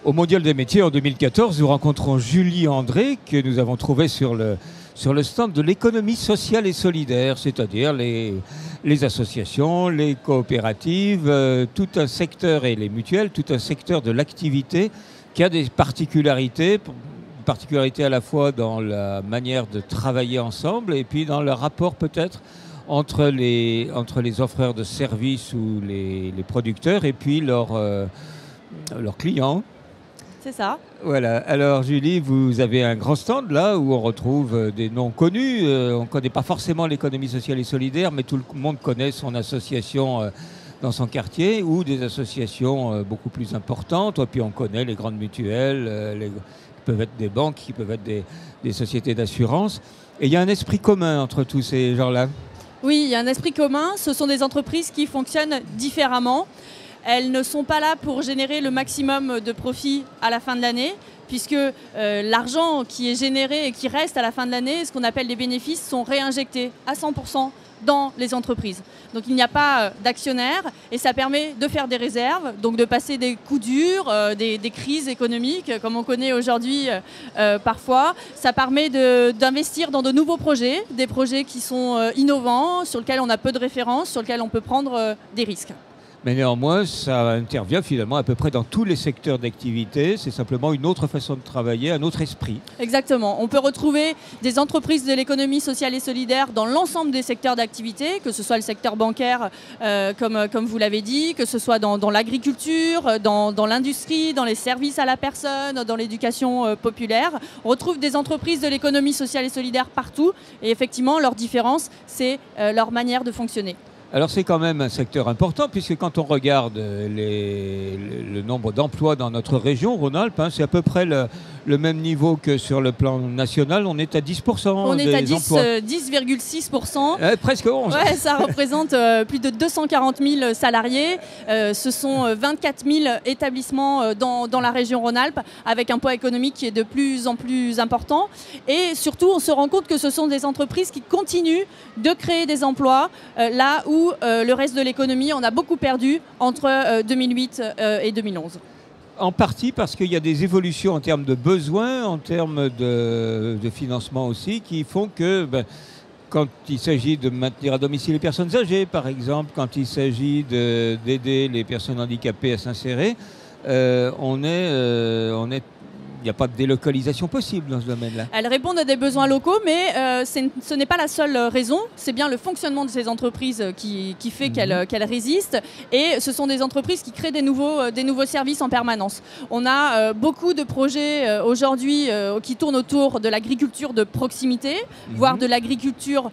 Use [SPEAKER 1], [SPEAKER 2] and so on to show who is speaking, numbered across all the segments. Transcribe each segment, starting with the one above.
[SPEAKER 1] Au Mondial des métiers en 2014, nous rencontrons Julie André, que nous avons trouvée sur le stand de l'économie sociale et solidaire, c'est-à-dire les associations, les coopératives, tout un secteur, et les mutuelles, tout un secteur de l'activité qui a des particularités à la fois dans la manière de travailler ensemble et puis dans le rapport peut-être entre les offreurs de services ou les producteurs et puis leurs clients.
[SPEAKER 2] C'est ça.
[SPEAKER 1] Voilà. Alors Julie, vous avez un grand stand là où on retrouve des noms connus. On ne connaît pas forcément l'économie sociale et solidaire, mais tout le monde connaît son association dans son quartier ou des associations beaucoup plus importantes. Et puis on connaît les grandes mutuelles, qui peuvent être des banques, qui peuvent être des sociétés d'assurance. Et il y a un esprit commun entre tous ces gens-là.
[SPEAKER 2] Oui, il y a un esprit commun. Ce sont des entreprises qui fonctionnent différemment. Elles ne sont pas là pour générer le maximum de profit à la fin de l'année, puisque l'argent qui est généré et qui reste à la fin de l'année, ce qu'on appelle les bénéfices, sont réinjectés à 100% dans les entreprises. Donc il n'y a pas d'actionnaires et ça permet de faire des réserves, donc de passer des coups durs, des crises économiques comme on connaît aujourd'hui parfois. Ça permet d'investir dans de nouveaux projets, des projets qui sont innovants, sur lesquels on a peu de références, sur lesquels on peut prendre des risques.
[SPEAKER 1] Mais néanmoins, ça intervient finalement à peu près dans tous les secteurs d'activité. C'est simplement une autre façon de travailler, un autre esprit.
[SPEAKER 2] Exactement. On peut retrouver des entreprises de l'économie sociale et solidaire dans l'ensemble des secteurs d'activité, que ce soit le secteur bancaire, comme vous l'avez dit, que ce soit dans l'agriculture, dans l'industrie, dans les services à la personne, dans l'éducation populaire. On retrouve des entreprises de l'économie sociale et solidaire partout. Et effectivement, leur différence, c'est leur manière de fonctionner.
[SPEAKER 1] Alors c'est quand même un secteur important puisque quand on regarde le nombre d'emplois dans notre région, Rhône-Alpes, c'est à peu près le même niveau que sur le plan national. On est à 10%
[SPEAKER 2] On est à 10,6%.
[SPEAKER 1] Presque 11%.
[SPEAKER 2] Ouais, ça représente plus de 240 000 salariés. Ce sont 24 000 établissements dans la région Rhône-Alpes avec un poids économique qui est de plus en plus important. Et surtout, on se rend compte que ce sont des entreprises qui continuent de créer des emplois là où le reste de l'économie en a beaucoup perdu entre 2008 et 2011.
[SPEAKER 1] En partie parce qu'il y a des évolutions en termes de besoins, en termes de financement aussi, qui font que quand il s'agit de maintenir à domicile les personnes âgées, par exemple, quand il s'agit d'aider les personnes handicapées à s'insérer, il n'y a pas de délocalisation possible dans ce domaine-là.
[SPEAKER 2] Elles répondent à des besoins locaux, mais ce n'est pas la seule raison. C'est bien le fonctionnement de ces entreprises qui fait qu'elles résistent. Et ce sont des entreprises qui créent des nouveaux services en permanence. On a beaucoup de projets aujourd'hui qui tournent autour de l'agriculture de proximité, voire de l'agriculture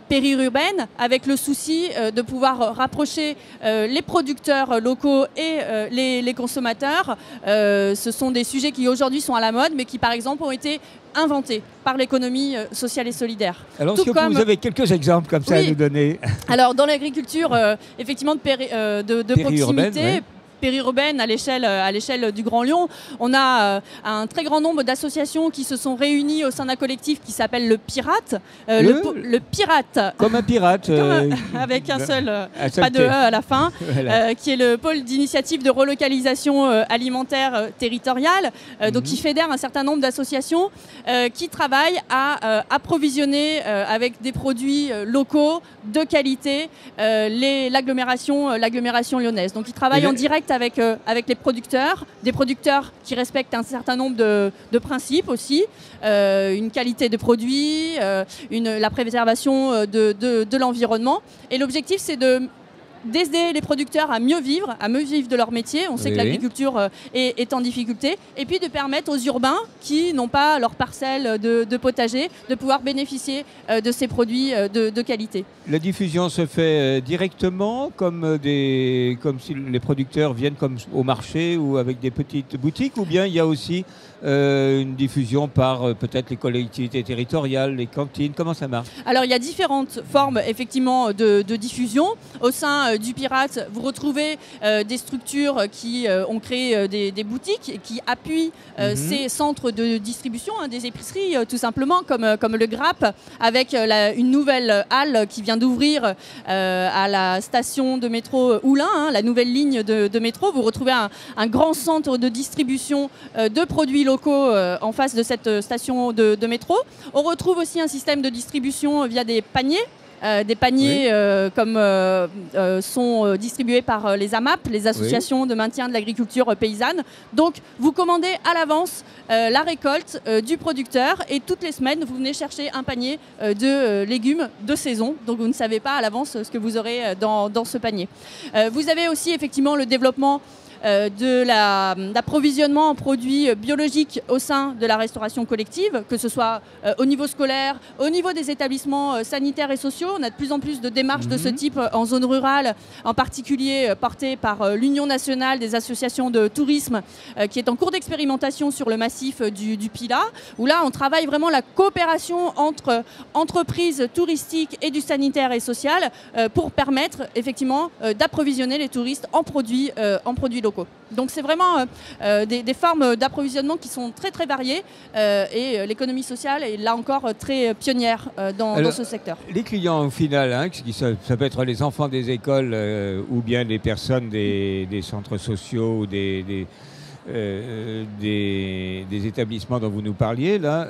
[SPEAKER 2] périurbaine, avec le souci de pouvoir rapprocher les producteurs locaux et les consommateurs. Ce sont des sujets qui aujourd'hui sont à la mode, mais qui par exemple ont été inventés par l'économie sociale et solidaire.
[SPEAKER 1] Alors, est-ce que vous avez quelques exemples comme ça à nous donner?
[SPEAKER 2] Alors, dans l'agriculture, effectivement, de proximité,
[SPEAKER 1] ouais.
[SPEAKER 2] Périurbaine à l'échelle du Grand Lyon. On a un très grand nombre d'associations qui se sont réunies au sein d'un collectif qui s'appelle le Pirate. Le Pirate.
[SPEAKER 1] Comme un pirate.
[SPEAKER 2] Avec un seul pas de E à la fin. Voilà. Qui est le pôle d'initiative de relocalisation alimentaire territoriale. Donc qui fédère un certain nombre d'associations qui travaillent à approvisionner avec des produits locaux de qualité l'agglomération lyonnaise. Donc ils travaillent en direct avec les producteurs, des producteurs qui respectent un certain nombre de principes aussi, une qualité de produit, la préservation de l'environnement. Et l'objectif, c'est d'aider les producteurs à mieux vivre de leur métier. On sait que l'agriculture est en difficulté. Et puis de permettre aux urbains qui n'ont pas leur parcelle de potager de pouvoir bénéficier de ces produits de qualité.
[SPEAKER 1] La diffusion se fait directement comme si les producteurs viennent comme au marché ou avec des petites boutiques, ou bien il y a aussi une diffusion par peut-être les collectivités territoriales, les cantines. Comment ça marche?
[SPEAKER 2] Alors il y a différentes formes effectivement de diffusion au sein du Pirate, vous retrouvez des structures qui ont créé des boutiques et qui appuient ces centres de distribution, des épiceries tout simplement, comme le Grappe, avec une nouvelle halle qui vient d'ouvrir à la station de métro Oulin, la nouvelle ligne de métro. Vous retrouvez un grand centre de distribution de produits locaux en face de cette station de métro. On retrouve aussi un système de distribution via des paniers. Comme sont distribués par les AMAP, les associations de maintien de l'agriculture paysanne. Donc vous commandez à l'avance la récolte du producteur et toutes les semaines vous venez chercher un panier de légumes de saison. Donc vous ne savez pas à l'avance ce que vous aurez dans ce panier. Vous avez aussi effectivement le développement de l'approvisionnement en produits biologiques au sein de la restauration collective, que ce soit au niveau scolaire, au niveau des établissements sanitaires et sociaux. On a de plus en plus de démarches de ce type en zone rurale, en particulier portées par l'Union nationale des associations de tourisme, qui est en cours d'expérimentation sur le massif du Pilat, où là on travaille vraiment la coopération entre entreprises touristiques et du sanitaire et social pour permettre effectivement d'approvisionner les touristes en produits locaux. Donc c'est vraiment des formes d'approvisionnement qui sont très très variées et l'économie sociale est là encore très pionnière dans ce secteur.
[SPEAKER 1] Les clients au final, ça peut être les enfants des écoles ou bien les personnes des centres sociaux ou des établissements dont vous nous parliez, là,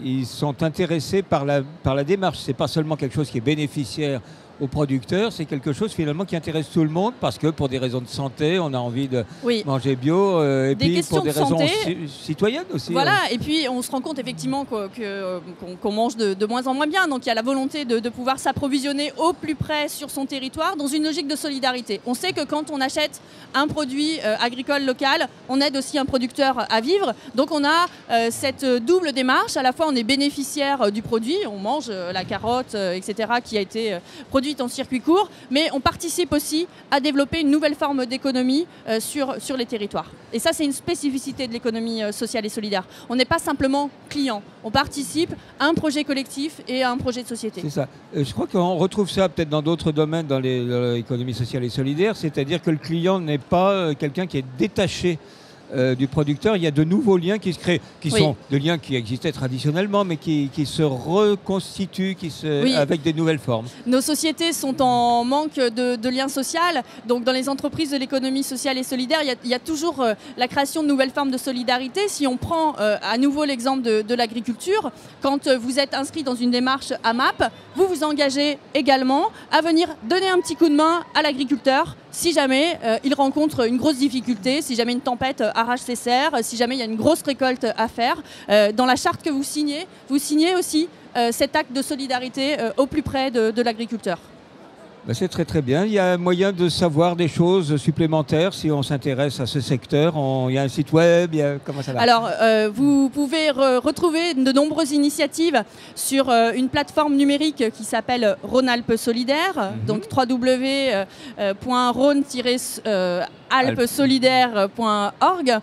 [SPEAKER 1] ils sont intéressés par la démarche. Ce n'est pas seulement quelque chose qui est bénéficiaire aux producteurs, c'est quelque chose finalement qui intéresse tout le monde parce que pour des raisons de santé, on a envie de manger bio et puis pour des raisons citoyennes aussi.
[SPEAKER 2] Voilà, et puis on se rend compte effectivement qu'on mange de moins en moins bien, donc il y a la volonté de pouvoir s'approvisionner au plus près sur son territoire dans une logique de solidarité. On sait que quand on achète un produit agricole local, on aide aussi un producteur à vivre, donc on a cette double démarche, à la fois on est bénéficiaire du produit, on mange la carotte, etc., qui a été produite en circuit court, mais on participe aussi à développer une nouvelle forme d'économie sur les territoires. Et ça, c'est une spécificité de l'économie sociale et solidaire. On n'est pas simplement client, on participe à un projet collectif et à un projet de société.
[SPEAKER 1] C'est ça. Je crois qu'on retrouve ça peut-être dans d'autres domaines dans l'économie sociale et solidaire, c'est-à-dire que le client n'est pas quelqu'un qui est détaché du producteur. Il y a de nouveaux liens qui se créent, qui sont des liens qui existaient traditionnellement, mais qui se reconstituent avec des nouvelles formes.
[SPEAKER 2] Nos sociétés sont en manque de liens sociaux. Donc dans les entreprises de l'économie sociale et solidaire, il y a toujours la création de nouvelles formes de solidarité. Si on prend à nouveau l'exemple de l'agriculture, quand vous êtes inscrit dans une démarche AMAP, vous vous engagez également à venir donner un petit coup de main à l'agriculteur si jamais il rencontre une grosse difficulté, si jamais une tempête arrache ses serres, si jamais il y a une grosse récolte à faire. Dans la charte que vous signez aussi cet acte de solidarité au plus près de l'agriculteur.
[SPEAKER 1] C'est très très bien. Il y a moyen de savoir des choses supplémentaires si on s'intéresse à ce secteur. Il y a un site web, comment ça va?
[SPEAKER 2] Alors, vous pouvez retrouver de nombreuses initiatives sur une plateforme numérique qui s'appelle Rhône-Alpes Solidaire, donc www.rhône-alpesolidaire.org,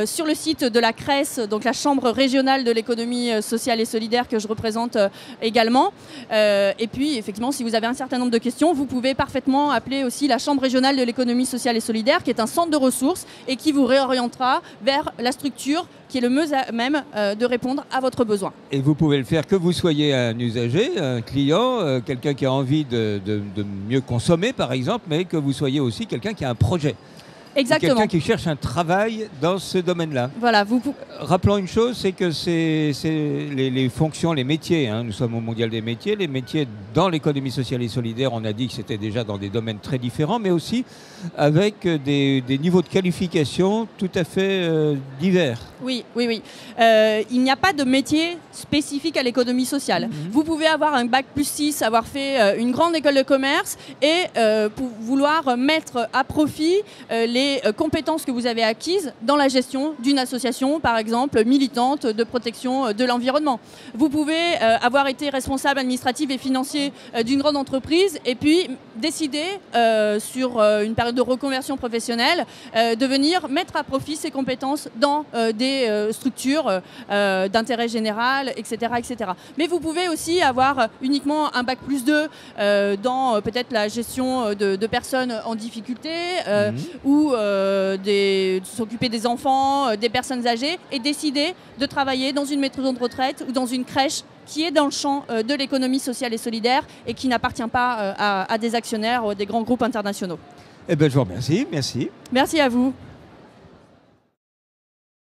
[SPEAKER 2] sur le site de la CRES, donc la Chambre régionale de l'économie sociale et solidaire que je représente également. Et puis, effectivement, si vous avez un certain nombre de questions, vous pouvez parfaitement appeler aussi la Chambre régionale de l'économie sociale et solidaire, qui est un centre de ressources et qui vous réorientera vers la structure qui est le mieux à même de répondre à votre besoin.
[SPEAKER 1] Et vous pouvez le faire que vous soyez un usager, un client, quelqu'un qui a envie de mieux consommer, par exemple, mais que vous soyez aussi quelqu'un qui a un projet.
[SPEAKER 2] Exactement.
[SPEAKER 1] Quelqu'un qui cherche un travail dans ce domaine-là.
[SPEAKER 2] Voilà,
[SPEAKER 1] Rappelons une chose, c'est que c'est les fonctions, les métiers, nous sommes au Mondial des métiers, les métiers dans l'économie sociale et solidaire, on a dit que c'était déjà dans des domaines très différents, mais aussi avec des niveaux de qualification tout à fait divers.
[SPEAKER 2] Oui. Il n'y a pas de métier spécifique à l'économie sociale. Vous pouvez avoir un bac plus 6, avoir fait une grande école de commerce et pour vouloir mettre à profit les les compétences que vous avez acquises dans la gestion d'une association, par exemple, militante de protection de l'environnement. Vous pouvez avoir été responsable administratif et financier d'une grande entreprise et puis décider, sur une période de reconversion professionnelle, de venir mettre à profit ces compétences dans des structures d'intérêt général, etc., etc. Mais vous pouvez aussi avoir uniquement un bac+2 dans peut-être la gestion de personnes en difficulté ou s'occuper des enfants, des personnes âgées et décider de travailler dans une maison de retraite ou dans une crèche qui est dans le champ de l'économie sociale et solidaire et qui n'appartient pas à des actionnaires ou à des grands groupes internationaux.
[SPEAKER 1] Eh bien, je vous remercie. Merci.
[SPEAKER 2] Merci à vous.